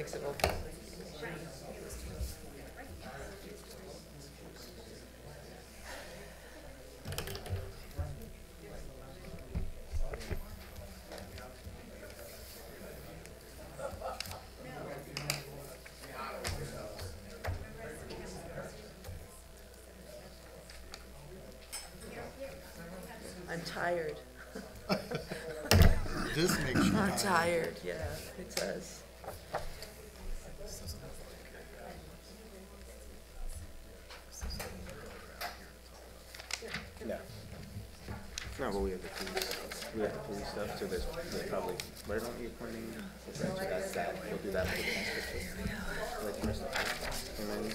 fixable. I'm tired. This makes you I'm tired, yeah, it does. No. No, but we have the police. We have the police stuff, so there's probably, where don't you pointing? So that's that. We'll do that for the transcription. Like the rest of it. And then.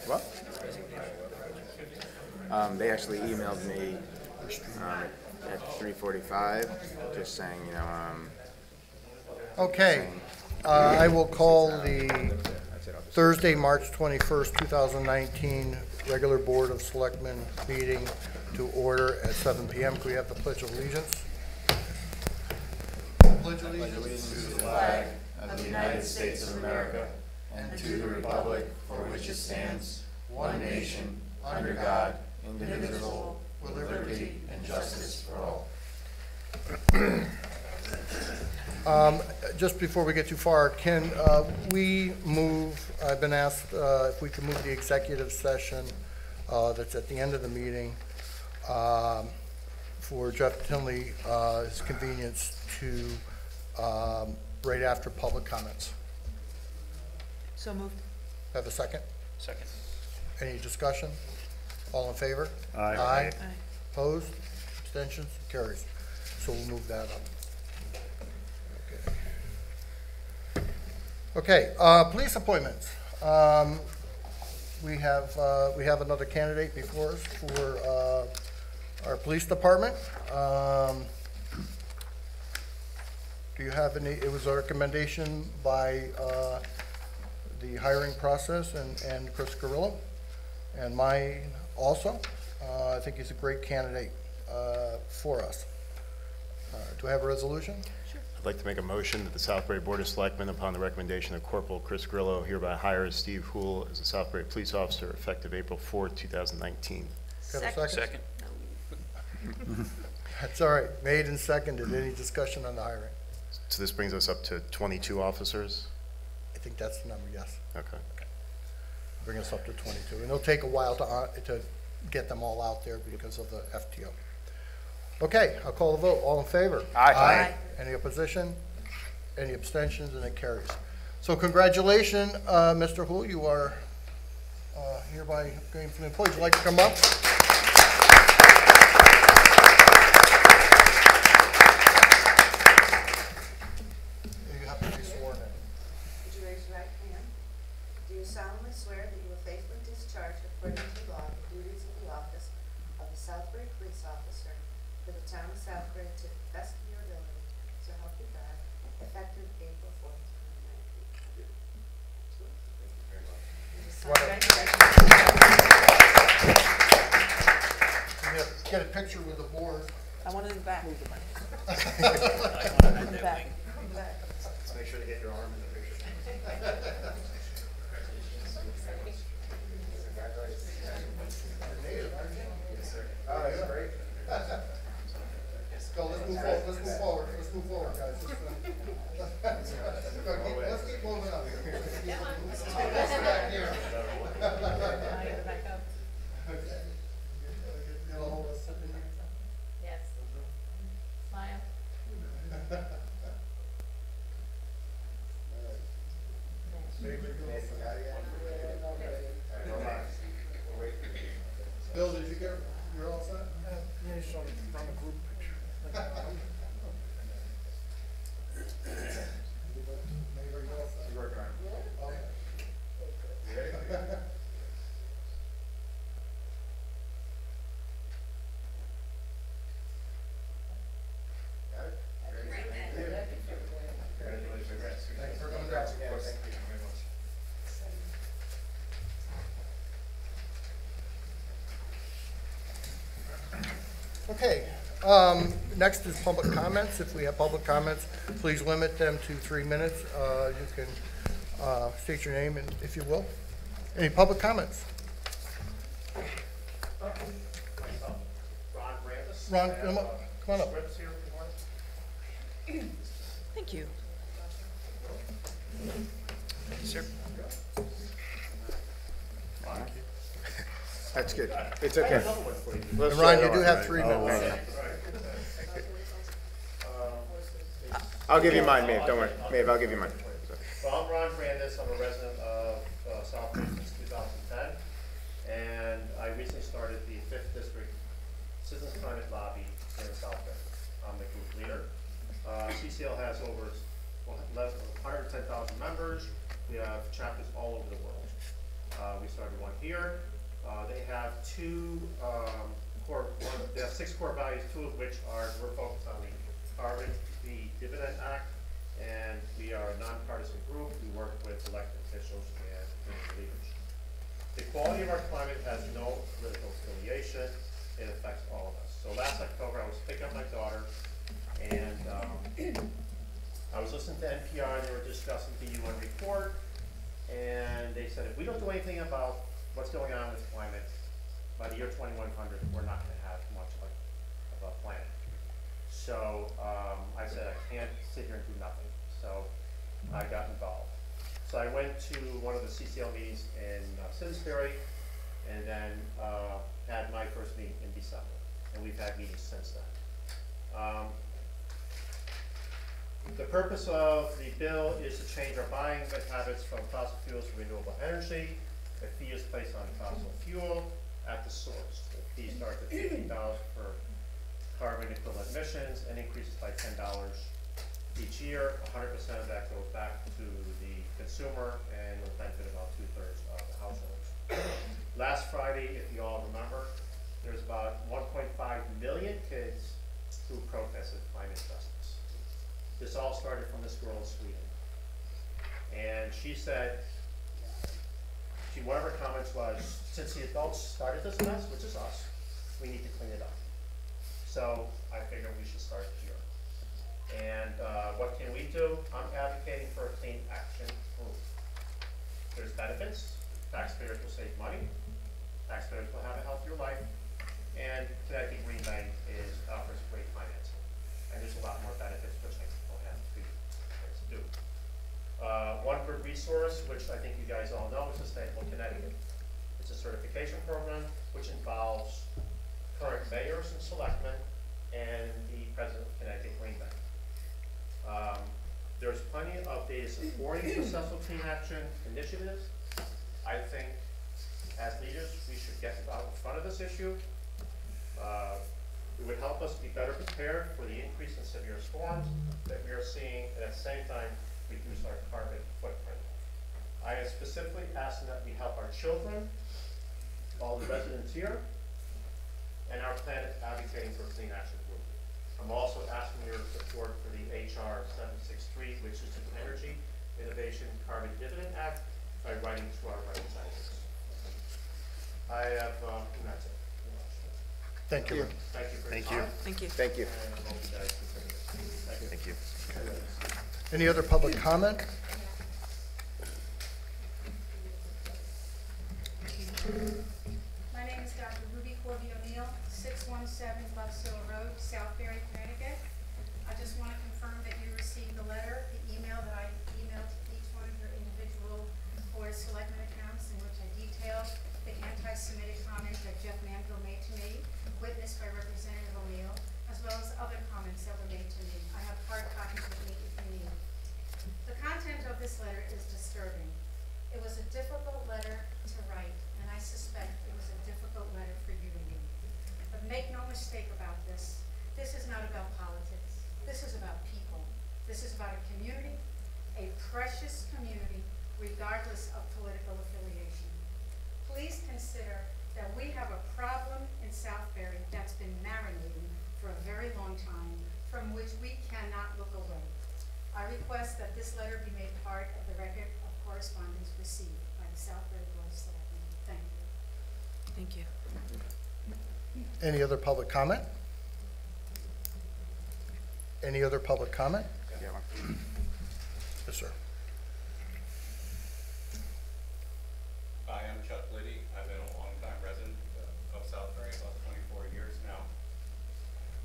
What? They actually emailed me at 3:45, just saying, you know, Okay, I will call the Thursday, March 21st, 2019 regular Board of Selectmen meeting to order at 7 p.m. Can we have the Pledge of Allegiance? Pledge allegiance to the flag of the United States of America and to the republic for which it stands, one nation, under God, indivisible, with liberty and justice for all. Just before we get too far, can we move, I've been asked if we can move the executive session that's at the end of the meeting for Jeff Tinley's convenience to right after public comments. So moved. Have a second? second. Any discussion? All in favor? Aye. Aye. Opposed? Abstentions? Carries. So we'll move that up. Okay, police appointments. We have another candidate before us for our police department. Do you have any? It was a recommendation by the hiring process and Chris Carrillo, and mine also. I think he's a great candidate for us. Do I have a resolution? I'd like to make a motion that the Southbury Board of Selectmen, upon the recommendation of Corporal Chris Grillo, hereby hires Steve Hool as a Southbury police officer effective April 4, 2019. Second. That's all right. Made and seconded. Any discussion on the hiring? So this brings us up to 22 officers? I think that's the number, yes. Okay. Bring us up to 22. And it'll take a while to get them all out there because of the FTO. Okay, I'll call the vote. All in favor? Aye. Aye. Any opposition? Any abstentions? And it carries. So congratulations, Mr. Hool. You are hereby going for the employee. Would you like to come up? You have to be sworn in. Would you raise your right hand? Do you solemnly swear that you will faithfully discharge according to law the duties of the office of the Southbury Police Officer for the town of Southbury to the best of your ability, so help you God, effective April 4th, 2019? Get a picture with the board. I want it in the back. Move the mic. In the back. In the back. Let's make sure to get your arm in the picture. Oh, that's great. Go, let's move forward. Let's move forward. Let's move forward, guys. Let's keep moving up here. Let's back here. Okay. Get a hold of something. Yes. Smile. Bill, did you get, you're all set? Yeah, it's on the group picture. Neighbor, you all set? Okay. Okay, next is public comments. If we have public comments, please limit them to 3 minutes. You can state your name, and if you will. Any public comments? Ron Brandis. Ron, come on up. Scripts here, if you want. Thank you. That's good. It's okay. And Ron, you do have 3 minutes. I'll give you mine, Maeve, don't worry. Maeve, I'll give you mine. So I'm Ron Brandis, I'm a resident of Southbridge since 2010, and I recently started the 5th District Citizens Climate Lobby here in Southbridge. I'm the group leader. CCL has over 110,000 members. We have chapters all over the world. We started one here. They have they have 6 core values, 2 of which we're focused on the Dividend Act, and we are a nonpartisan group. We work with elected officials and community leaders. The quality of our climate has no political affiliation. It affects all of us. So last October, I was picking up my daughter, and I was listening to NPR, and they were discussing the UN report, and they said, if we don't do anything about what's going on with climate, by the year 2100, we're not going to have much of a planet. So I said, I can't sit here and do nothing. So I got involved. So I went to one of the CCL meetings in Simsbury, and then had my first meeting in December. And we've had meetings since then. The purpose of the bill is to change our buying habits from fossil fuels to renewable energy. A fee is placed on fossil fuel at the source. The fee starts at $15 for carbon equivalent emissions and increases by $10 each year. 100% of that goes back to the consumer and will benefit about 2/3 of the households. Last Friday, if you all remember, there's about 1.5 million kids who protested climate justice. This all started from this girl in Sweden. And she said, one of her comments was, since the adults started this mess, which is us, we need to clean it up. So I figured we should start here. And what can we do? I'm advocating for a clean action group. There's benefits. Taxpayers will save money. Taxpayers will have a healthier life. And Connecticut Green Bank offers great financing. And there's a lot more benefits which I don't have to do. One good resource, which I think you guys all know, is Sustainable Connecticut. It's a certification program which involves current mayors and selectmen and the president of Connecticut Green Bank. There's plenty of data supporting successful clean action initiatives. I think as leaders, we should get out in front of this issue. It would help us be better prepared for the increase in severe storms that we are seeing, and at the same time, reduce our carbon footprint. I am specifically asking that we help our children, all the residents here, and our planet advocating for a clean action group. I'm also asking your support for the HR 763, which is the Energy Innovation Carbon Dividend Act, by writing to our representatives. I have, and that's it. Thank you. Thank you for your Thank you. time. Thank you. Thank you. And I hope you guys consider it. Thank you. Thank you. Any other public comment? My name is Dr. Ruby Corby O'Neill, 617 Love's Hill Road, Southbury, Connecticut. I just want to confirm that you received the letter, the email that I emailed to each one of your individual Board of Selectmen accounts, in which I detailed the anti-Semitic comment that Jeff Manville made to me, witnessed by Representative O'Neill, as well as other comments that were made to me. I have hard copies with me if you need. The content of this letter is disturbing. It was a difficult letter to write, and I suspect it was a difficult letter for you to read. But make no mistake about this. This is not about politics. This is about people. This is about a community, a precious community, regardless of political affiliation. Please consider that we have a problem in Southbury that's been marinating for a very long time, from which we cannot look away. I request that this letter be made part of the record of correspondence received by the Southbury Board of Selectmen. Thank you. Thank you. Any other public comment? Any other public comment? Yeah, one. Yes, sir. Hi, I'm Chuck Liddy. I've been a longtime resident of Southbury, about 24 years now.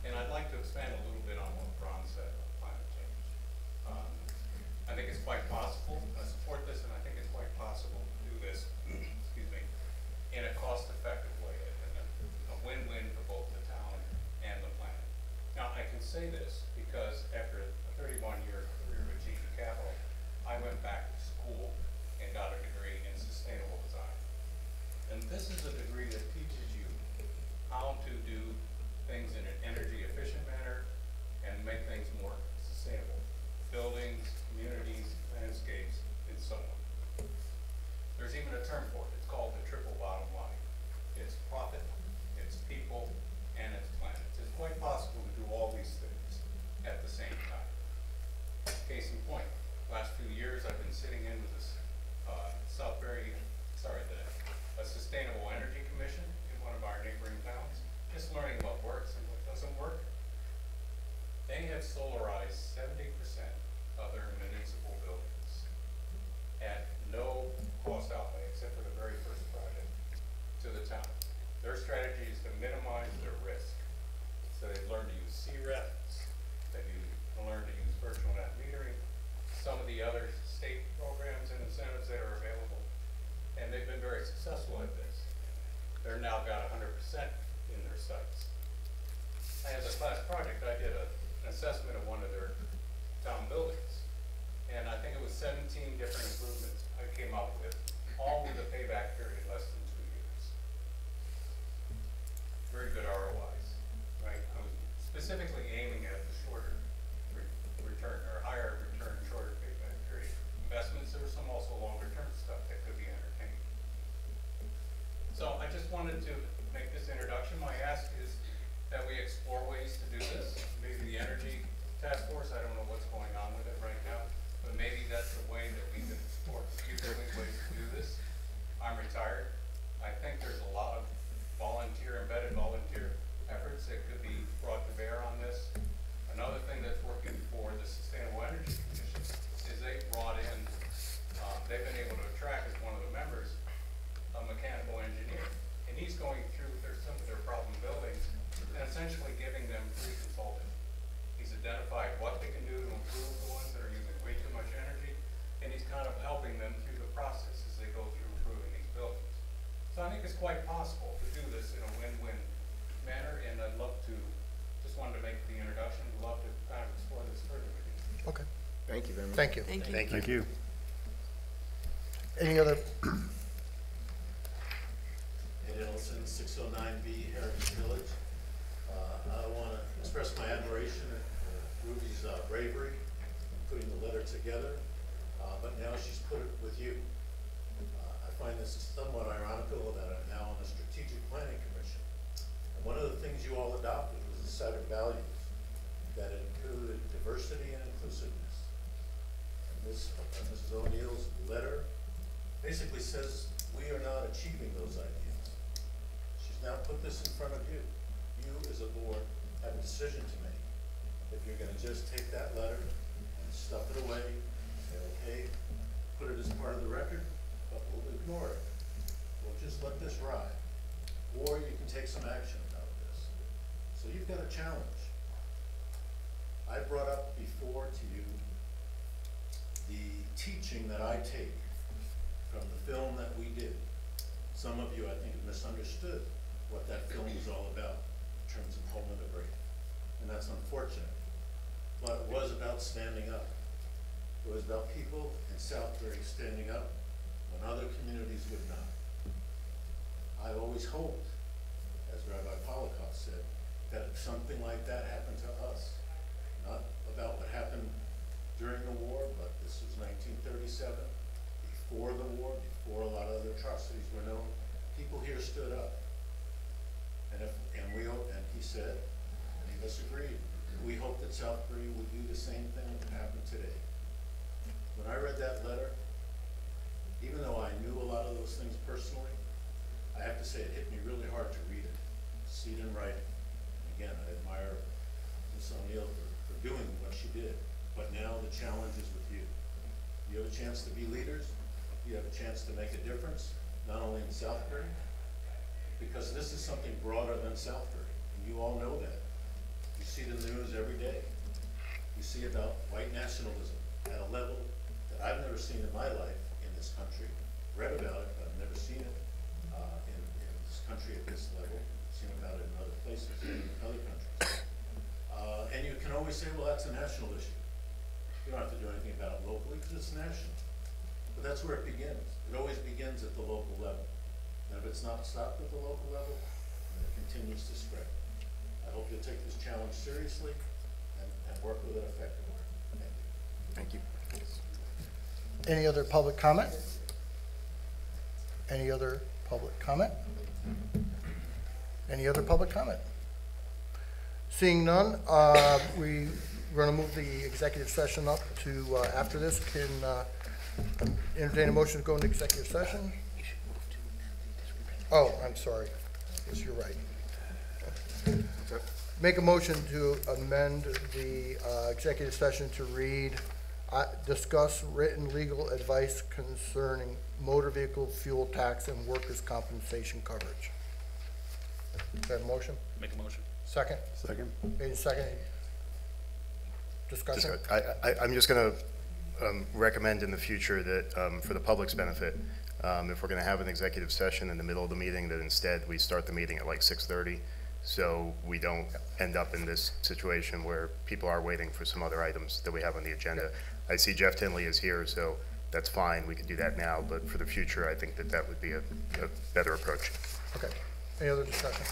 And I'd like to expand a little bit on what Ron said on climate change. I think it's quite possible, I support this, and I think it's quite possible to do this, excuse me, in a cost-effective way, and a win-win for both the town and the planet. Now, I can say this because after a 31-year career with GE Capital, I went back to school and got a degree in sustainable design. And this is a degree that teaches you how to do things in an energy efficient manner and make things more sustainable. Buildings, communities, landscapes, and so on. There's even a term for it. It's called the triple bottom line. It's profit, it's people, and it's planet. It's quite possible to do all these things at the same time. Case in point, last few years I've been sitting in with this a Sustainable Energy Commission in one of our neighboring towns, just learning what works and what doesn't work. They have solarized 70% of their municipal buildings at no cost outlay except for the very first project to the town. Their strategy is to minimize their risk. So they've learned to use CREPs, they've learned to use virtual net metering, some of the other state programs and incentives that are available, and they've been very successful at this. They're now got 100% in their sites. As a class project, I did an assessment of one of their town buildings, and I think it was 17 different improvements I came up with, all with a payback period less than 2 years. Very good ROIs, right? I was specifically aiming at the shorter return, or higher return, shorter payback period investments. There was some also longer term stuff that could be entertaining. So I just wanted to make this introduction. My ask is that we explore ways to do this. Maybe the Energy Task Force, I don't know what's going on with it right now, but maybe that's a way that we can explore future ways to do this. I'm retired. I think there's a lot of embedded volunteer efforts that could be brought to bear on this. Another thing that's working for the Sustainable Energy Commission is they brought in, they've been able to attract as one of the members a mechanical engineer. And he's going through some of their problem buildings and essentially giving them free consulting. He's identified what they can do to improve the ones that are using way too much energy, and he's kind of helping them through the process as they go through improving these buildings. So I think it's quite possible to do this in a win-win manner, and I'd love to, just wanted to make the introduction, I'd love to kind of explore this further with you. Okay, Thank you very much. thank you. Thank you. Thank you. Any other, Ed Ellison, 609B Heritage Village. I want to express my admiration for Ruby's bravery in putting the letter together, but now she's put it with you. I find this somewhat ironical that I'm now on the Strategic Planning Commission. And one of the things you all adopted was a set of values that included diversity and inclusiveness. And Mrs. O'Neill's letter basically says we are not achieving those ideals. She's now put this in front of you. You as a board have a decision to make. If you're going to just take that letter and stuff it away, say, okay, put it as part of the record, but we'll ignore it. We'll just let this ride. Or you can take some action about this. So you've got a challenge. I brought up before to you the teaching that I take from the film that we did. Some of you, I think, have misunderstood what that film was all about in terms of home and debris. And that's unfortunate. But it was about standing up. It was about people in Southbury standing up when other communities would not. I always hoped, as Rabbi Polikoff said, that if something like that happened to us, not about what happened during the war, but this was 1937, before the war, before a lot of other atrocities were known, people here stood up. And he said, and he disagreed, we hope that Southbury would do the same thing that happened today. When I read that letter, even though I knew a lot of those things personally, I have to say it hit me really hard to read it, see it in writing. Again, I admire Ms. O'Neill for doing what she did. But now the challenge is with you. You have a chance to be leaders. You have a chance to make a difference, not only in Southbury, because this is something broader than Southbury, and you all know that. You see the news every day. You see about white nationalism at a level that I've never seen in my life in this country. Read about it, but I've never seen it in this country at this level. I've seen about it in other places, in other countries. And you can always say, well, that's a national issue. You don't have to do anything about it locally because it's national. But that's where it begins. It always begins at the local level. And if it's not stopped at the local level, then it continues to spread. I hope you'll take this challenge seriously and work with it effectively. Thank you. Thank you. Any other public comment? Any other public comment? Any other public comment? Seeing none, we're going to move the executive session up to after this. Can entertain a motion to go into executive session? Oh, I'm sorry. Yes, you're right. Make a motion to amend the executive session to read, discuss written legal advice concerning motor vehicle fuel tax and workers' compensation coverage. Do I have a motion? Make a motion. Second? Second. Made second. Discussion? I'm just going to recommend in the future that for the public's benefit, if we're going to have an executive session in the middle of the meeting, that instead we start the meeting at like 6:30, so we don't end up in this situation where people are waiting for some other items that we have on the agenda. I see Jeff Tinley is here, so that's fine. We could do that now, but for the future, I think that that would be a better approach. Okay. Any other discussion?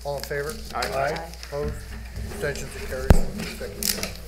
All in favor? Aye. Opposed? Abstentions are carried. Executive session.